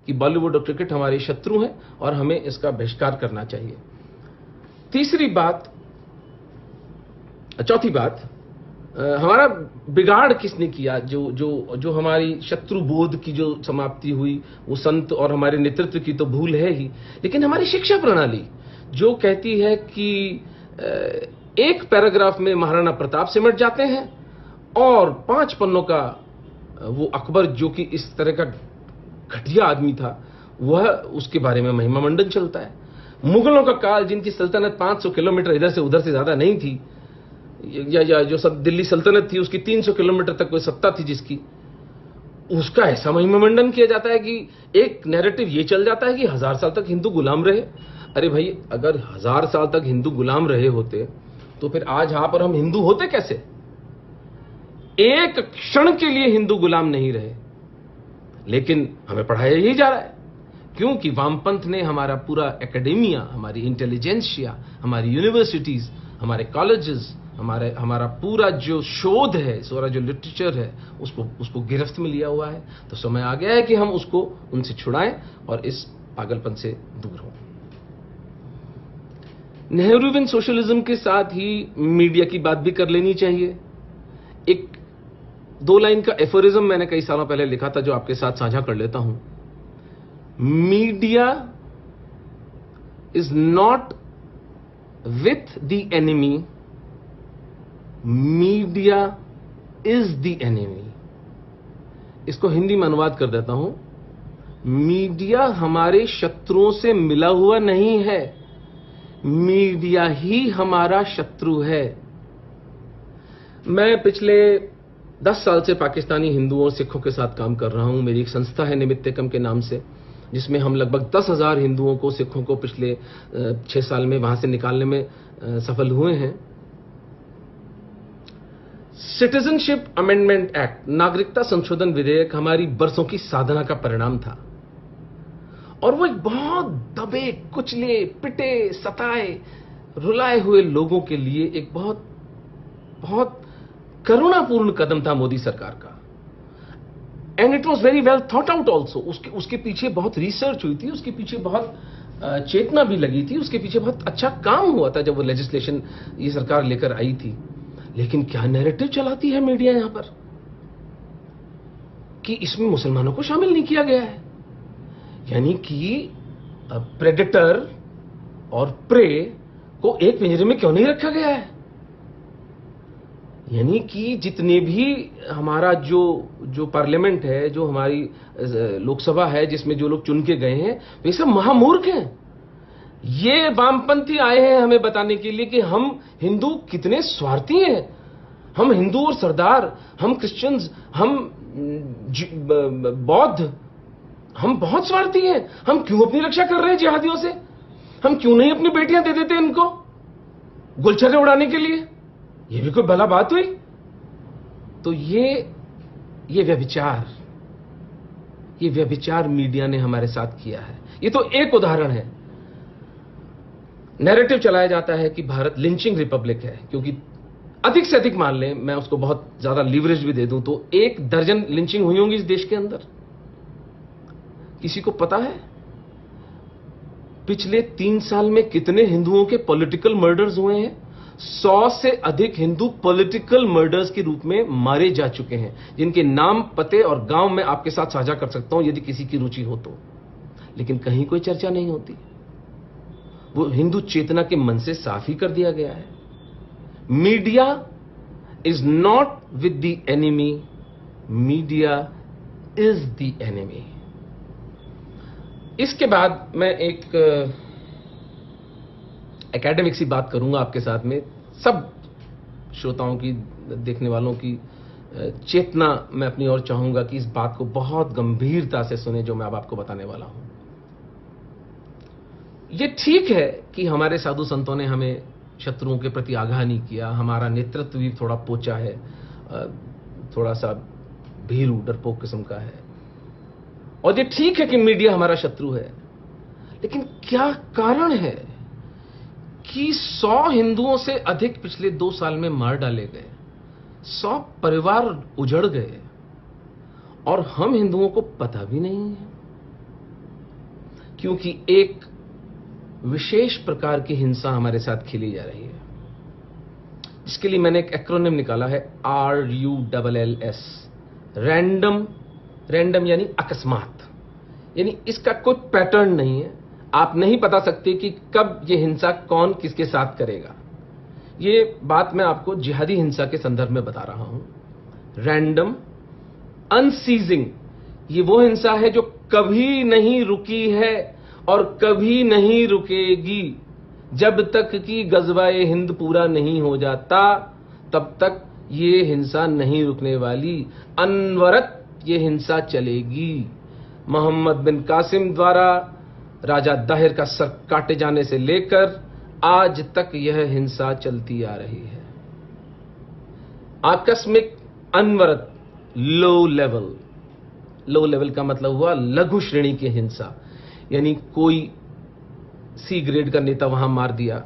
कि बॉलीवुड और क्रिकेट हमारे शत्रु हैं और हमें इसका बहिष्कार करना चाहिए। चौथी बात, हमारा बिगाड़ किसने किया? जो जो जो हमारी शत्रु बोध की जो समाप्ति हुई, वो संत और हमारे नेतृत्व की तो भूल है ही, लेकिन हमारी शिक्षा प्रणाली जो कहती है कि एक पैराग्राफ में महाराणा प्रताप सिमट जाते हैं और 5 पन्नों का वो अकबर, जो कि इस तरह का घटिया आदमी था, वह उसके बारे में महिमा मंडन चलता है। मुगलों का काल, जिनकी सल्तनत 500 किलोमीटर इधर से उधर से ज्यादा नहीं थी, या जो सब दिल्ली सल्तनत थी उसकी 300 किलोमीटर तक कोई सत्ता थी जिसकी, उसका ऐसा महिमा मंडन किया जाता है कि एक नैरेटिव ये चल जाता है कि 1000 साल तक हिंदू गुलाम रहे। अरे भाई, अगर 1000 साल तक हिंदू गुलाम रहे होते तो फिर आज यहां पर हम हिंदू होते कैसे? एक क्षण के लिए हिंदू गुलाम नहीं रहे, लेकिन हमें पढ़ाया यही जा रहा है, क्योंकि वामपंथ ने हमारा पूरा एकेडेमिया, हमारी इंटेलिजेंसिया, हमारी यूनिवर्सिटीज, हमारे कॉलेजेस, हमारा पूरा जो शोध है, सारा जो लिटरेचर है, उसको गिरफ्त में लिया हुआ है। तो समय आ गया है कि हम उसको उनसे छुड़ाएं और इस पागलपन से दूर हों। नेहरूवियन सोशलिज्म के साथ ही मीडिया की बात भी कर लेनी चाहिए। एक 2 लाइन का एफोरिज्म मैंने कई सालों पहले लिखा था, जो आपके साथ साझा कर लेता हूं। Media is not with the enemy, media is the enemy. इसको हिंदी में अनुवाद कर देता हूं। मीडिया हमारे शत्रुओं से मिला हुआ नहीं है, मीडिया ही हमारा शत्रु है। मैं पिछले 10 साल से पाकिस्तानी हिंदुओं और सिखों के साथ काम कर रहा हूं। मेरी एक संस्था है निमित्तकम के नाम से, जिसमें हम लगभग 10,000 हिंदुओं को, सिखों को पिछले 6 साल में वहां से निकालने में सफल हुए हैं। सिटीजनशिप अमेंडमेंट एक्ट, नागरिकता संशोधन विधेयक, हमारी बरसों की साधना का परिणाम था, और वो एक बहुत दबे, कुचले, पिटे, सताए, रुलाए हुए लोगों के लिए एक बहुत बहुत करुणापूर्ण कदम था मोदी सरकार का। And it was very well thought out also. उसके पीछे बहुत रिसर्च हुई थी, उसके पीछे बहुत चेतना भी लगी थी, उसके पीछे बहुत अच्छा काम हुआ था जब वो लेजिस्लेशन ये सरकार लेकर आई थी। लेकिन क्या नैरेटिव चलाती है मीडिया यहां पर कि इसमें मुसलमानों को शामिल नहीं किया गया है, यानी कि प्रेडेटर और प्रे को एक पिंजरे में क्यों नहीं रखा गया है। यानी कि जितने भी हमारा जो पार्लियामेंट है, जो हमारी लोकसभा है, जिसमें जो लोग चुन के गए हैं, वे सब महामूर्ख हैं। ये वामपंथी आए हैं हमें बताने के लिए कि हम हिंदू कितने स्वार्थी हैं। हम हिंदू और सरदार, हम क्रिश्चियंस, हम बौद्ध, हम बहुत स्वार्थी हैं। हम क्यों अपनी रक्षा कर रहे हैं जिहादियों से? हम क्यों नहीं अपनी बेटियां दे देते इनको गुलछर्रे उड़ाने के लिए? ये भी कोई भला बात हुई? तो ये व्यभिचार मीडिया ने हमारे साथ किया है। ये तो एक उदाहरण है। नैरेटिव चलाया जाता है कि भारत लिंचिंग रिपब्लिक है, क्योंकि अधिक से अधिक मान लें, मैं उसको बहुत ज्यादा लीवरेज भी दे दूं, तो 1 दर्जन लिंचिंग हुई होंगी इस देश के अंदर। किसी को पता है पिछले 3 साल में कितने हिंदुओं के पॉलिटिकल मर्डर्स हुए हैं? 100 से अधिक हिंदू पॉलिटिकल मर्डर्स के रूप में मारे जा चुके हैं, जिनके नाम, पते और गांव मैं आपके साथ साझा कर सकता हूं यदि किसी की रुचि हो तो। लेकिन कहीं कोई चर्चा नहीं होती। वो हिंदू चेतना के मन से साफ ही कर दिया गया है। Media is not with the enemy, media is the enemy. इसके बाद मैं एक एकेडमिक सी बात करूंगा आपके साथ में। सब श्रोताओं की, देखने वालों की चेतना मैं अपनी ओर चाहूंगा कि इस बात को बहुत गंभीरता से सुने जो मैं अब आपको बताने वाला हूं। ये ठीक है कि हमारे साधु संतों ने हमें शत्रुओं के प्रति आगाह नहीं किया, हमारा नेतृत्व भी थोड़ा पोचा है, थोड़ा सा भीरू, डरपोक किस्म का है, और ये ठीक है कि मीडिया हमारा शत्रु है। लेकिन क्या कारण है कि 100 हिंदुओं से अधिक पिछले 2 साल में मार डाले गए, 100 परिवार उजड़ गए, और हम हिंदुओं को पता भी नहीं है? क्योंकि एक विशेष प्रकार की हिंसा हमारे साथ खेली जा रही है, जिसके लिए मैंने एक एक्रोनिम निकाला है, RULLS, रैंडम। रैंडम यानी अकस्मात, यानी इसका कोई पैटर्न नहीं है। आप नहीं बता सकते कि कब ये हिंसा कौन किसके साथ करेगा। ये बात मैं आपको जिहादी हिंसा के संदर्भ में बता रहा हूं। रैंडम, अनसीजिंग, ये वो हिंसा है जो कभी नहीं रुकी है और कभी नहीं रुकेगी। जब तक कि गज़वाए हिंद पूरा नहीं हो जाता तब तक ये हिंसा नहीं रुकने वाली, अनवरत ये हिंसा चलेगी। मोहम्मद बिन कासिम द्वारा राजा दाहिर का सर काटे जाने से लेकर आज तक यह हिंसा चलती आ रही है। आकस्मिक, अनवरत, लो लेवल। लो लेवल का मतलब हुआ लघु श्रेणी की हिंसा, यानी कोई C ग्रेड का नेता वहां मार दिया,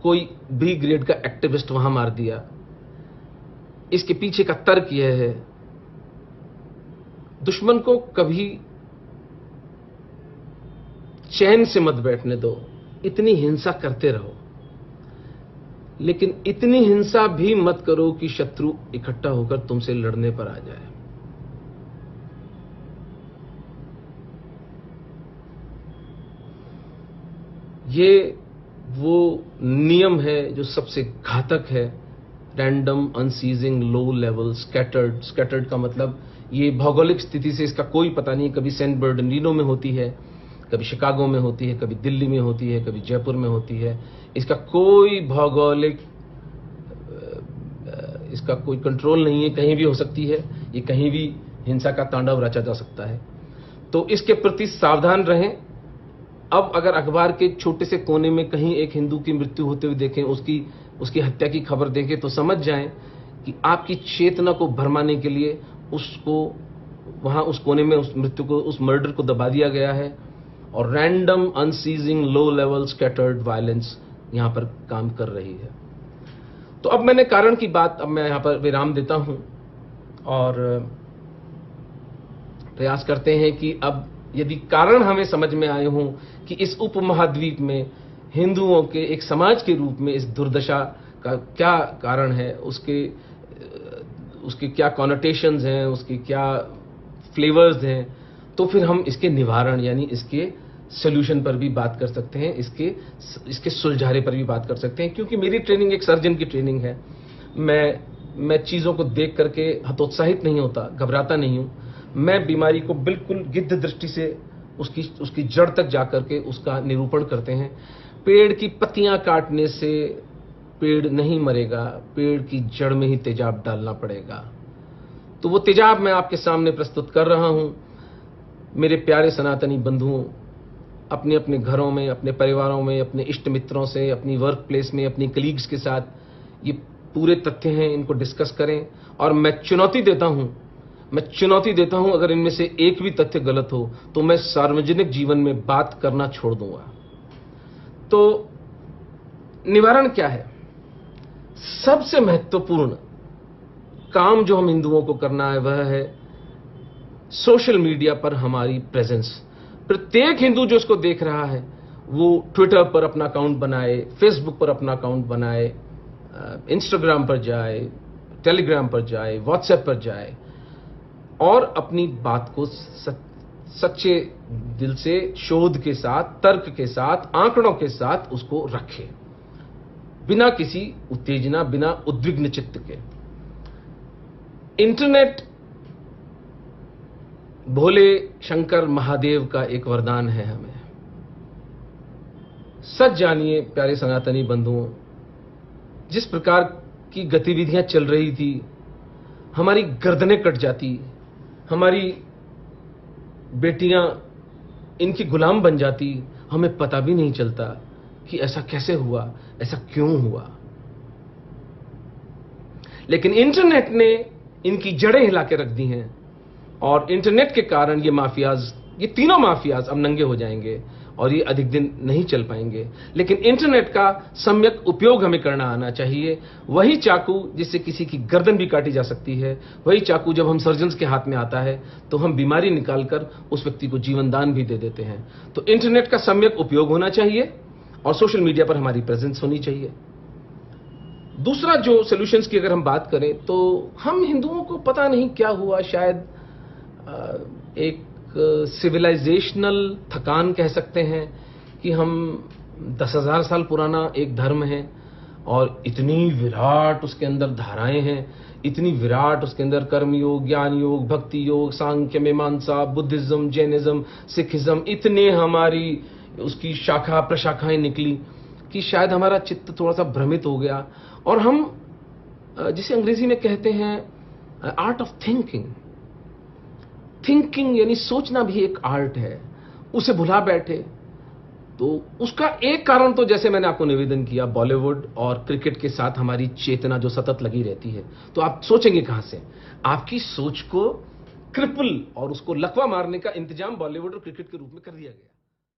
कोई B ग्रेड का एक्टिविस्ट वहां मार दिया। इसके पीछे का तर्क यह है, दुश्मन को कभी चैन से मत बैठने दो, इतनी हिंसा करते रहो, लेकिन इतनी हिंसा भी मत करो कि शत्रु इकट्ठा होकर तुमसे लड़ने पर आ जाए। ये वो नियम है जो सबसे घातक है। Random, unceasing, low level, scattered. Scattered का मतलब ये भौगोलिक स्थिति से इसका कोई पता नहीं, कभी सैन बर्नार्डिनो में होती है, कभी शिकागो में होती है, कभी दिल्ली में होती है, कभी जयपुर में होती है। इसका कोई भौगोलिक, इसका कोई कंट्रोल नहीं है, कहीं भी हो सकती है, ये कहीं भी हिंसा का तांडव रचा जा सकता है। तो इसके प्रति सावधान रहें। अब अगर अखबार के छोटे से कोने में कहीं एक हिंदू की मृत्यु होते हुए देखें, उसकी हत्या की खबर देखें, तो समझ जाएं कि आपकी चेतना को भरमाने के लिए उसको वहां उस कोने में उस मृत्यु को, उस मर्डर को दबा दिया गया है। और random, unceasing, low level, scattered violence यहां पर काम कर रही है। तो अब मैंने कारण की बात, अब मैं यहां पर विराम देता हूं और प्रयास करते हैं कि अब यदि कारण हमें समझ में आए हों कि इस उपमहाद्वीप में हिंदुओं के एक समाज के रूप में इस दुर्दशा का क्या कारण है, उसके क्या कॉनोटेशंस हैं, उसके क्या फ्लेवर्स हैं, तो फिर हम इसके निवारण यानी इसके सॉल्यूशन पर भी बात कर सकते हैं, इसके सुलझारे पर भी बात कर सकते हैं। क्योंकि मेरी ट्रेनिंग एक सर्जन की ट्रेनिंग है। मैं चीज़ों को देख करके हतोत्साहित नहीं होता, घबराता नहीं हूं। मैं बीमारी को बिल्कुल गिद्ध दृष्टि से उसकी जड़ तक जाकर के उसका निरूपण करते हैं। पेड़ की पत्तियां काटने से पेड़ नहीं मरेगा, पेड़ की जड़ में ही तेजाब डालना पड़ेगा। तो वो तेजाब मैं आपके सामने प्रस्तुत कर रहा हूं। मेरे प्यारे सनातनी बंधुओं, अपने अपने घरों में, अपने परिवारों में, अपने इष्ट मित्रों से, अपनी वर्क प्लेस में, अपनी कलीग्स के साथ ये पूरे तथ्य हैं, इनको डिस्कस करें। और मैं चुनौती देता हूं अगर इनमें से एक भी तथ्य गलत हो तो मैं सार्वजनिक जीवन में बात करना छोड़ दूंगा। तो निवारण क्या है? सबसे महत्वपूर्ण काम जो हम हिंदुओं को करना है वह है सोशल मीडिया पर हमारी प्रेजेंस। प्रत्येक हिंदू जो इसको देख रहा है वो ट्विटर पर अपना अकाउंट बनाए, फेसबुक पर अपना अकाउंट बनाए, इंस्टाग्राम पर जाए, टेलीग्राम पर जाए, व्हाट्सएप पर जाए और अपनी बात को सच्चे दिल से, शोध के साथ, तर्क के साथ, आंकड़ों के साथ उसको रखे, बिना किसी उत्तेजना, बिना उद्विग्न चित्त के। इंटरनेट भोले शंकर महादेव का एक वरदान है हमें। सच जानिए प्यारे सनातनी बंधुओं, जिस प्रकार की गतिविधियां चल रही थी, हमारी गर्दनें कट जाती, हमारी बेटियां इनकी गुलाम बन जाती, हमें पता भी नहीं चलता कि ऐसा कैसे हुआ, ऐसा क्यों हुआ। लेकिन इंटरनेट ने इनकी जड़ें हिला के रख दी हैं और इंटरनेट के कारण ये माफियाज, ये तीनों माफियाज अब नंगे हो जाएंगे और ये अधिक दिन नहीं चल पाएंगे। लेकिन इंटरनेट का सम्यक उपयोग हमें करना आना चाहिए। वही चाकू जिससे किसी की गर्दन भी काटी जा सकती है, वही चाकू जब हम सर्जन्स के हाथ में आता है तो हम बीमारी निकालकर उस व्यक्ति को जीवन दान भी दे देते हैं। तो इंटरनेट का सम्यक उपयोग होना चाहिए और सोशल मीडिया पर हमारी प्रेजेंस होनी चाहिए। दूसरा जो सॉल्यूशंस की अगर हम बात करें तो हम हिंदुओं को पता नहीं क्या हुआ, शायद एक सिविलाइजेशनल थकान कह सकते हैं कि हम 10,000 साल पुराना एक धर्म है और इतनी विराट उसके अंदर धाराएं हैं, इतनी विराट उसके अंदर कर्मयोग, ज्ञान योग, भक्ति योग, सांख्य, मीमांसा, बुद्धिज्म, जैनिज्म, सिखिज्म, इतने हमारी उसकी शाखा प्रशाखाएं निकली कि शायद हमारा चित्त थोड़ा सा भ्रमित हो गया और हम जिसे अंग्रेजी में कहते हैं आर्ट ऑफ थिंकिंग यानी सोचना भी एक आर्ट है, उसे भुला बैठे। तो उसका एक कारण तो जैसे मैंने आपको निवेदन किया, बॉलीवुड और क्रिकेट के साथ हमारी चेतना जो सतत लगी रहती है। तो आप सोचेंगे कहां से? आपकी सोच को क्रिपल और उसको लकवा मारने का इंतजाम बॉलीवुड और क्रिकेट के रूप में कर दिया गया।